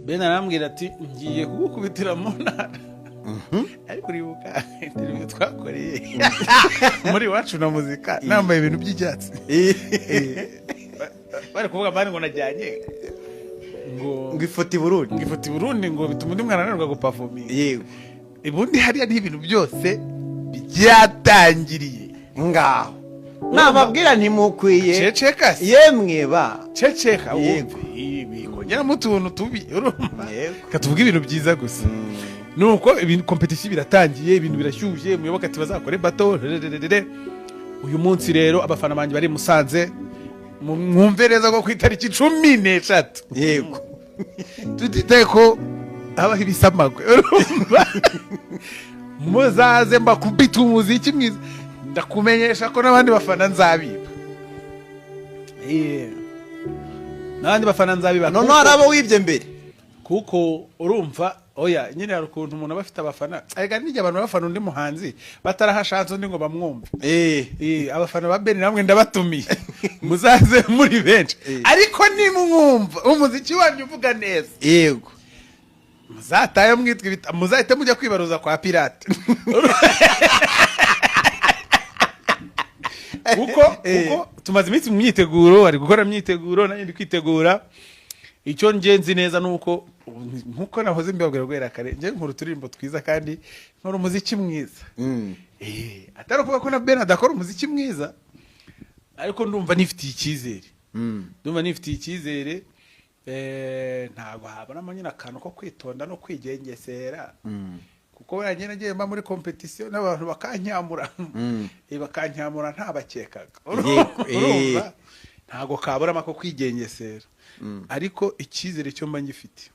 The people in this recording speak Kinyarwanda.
Ben arambwira ati ngiye kugukubitira mu ntara ariko uribuka interview twakoreye muri wacu na muzika nambaye ibintu by'icyatsi bari kuvuga bari ngo najyanye ngo ngifoti Burundi ngo bituma undi mwana ananirwa guperforminga yego ibundi hariya ni ibintu byose byatangiriye ngaho nababwira ntimukwiye ceceka yemwe ba ceceka Yego. ibi kongera mu tuntu tubi urumva Yego. katuvuga ibintu byiza gusa nuko ibintu competition biratangiye ibintu birashyushye muyoboka ati bazakore battle uyu munsi rero abafana banje bari Musanze mwumvereza ko ku itariki 13 yego tutitaye ko abaho ibisamagwe urumva muzaze mbakubita umuziki mwiza ndakumenyesha ko n'abandi bafana nzabiba n'abandi bafana nzabiba none harabo wibye mbere kuko urumva oya nyine hari ukuntu umuntu aba afite abafana arega nijya abantu bafana undi muhanzi batarahashanze undi ngo bamwumve abafana ba Ben namwe ndabatumiye muzaze muri benshi ariko nimwumva umuziki wanyu uvuga neza yego muzataye mwitwa muzahite mujya kwibaruza kwa pirate kuko tumaze iminsi mu myiteguro ari gukora imyiteguro nanjye ndi kwitegura icyo ngenzi neza nuko nkuko nahoze mbabwira gwera kare nje nkuru turimbo twiza kandi nkora umuziki mwiza atari kuvuga ko na Ben adakora umuziki mwiza ariko ndumva nifitiye icyizere ntago habonamo nyine akantu ko kwitonda no kwigengesera kuko baragenda ngiye mba muri competition n'abantu bakanyamura bakanyamura ntabakekaga urumva ntago kaburama ko kwigengesera ariko icyizere cyo mba ngifite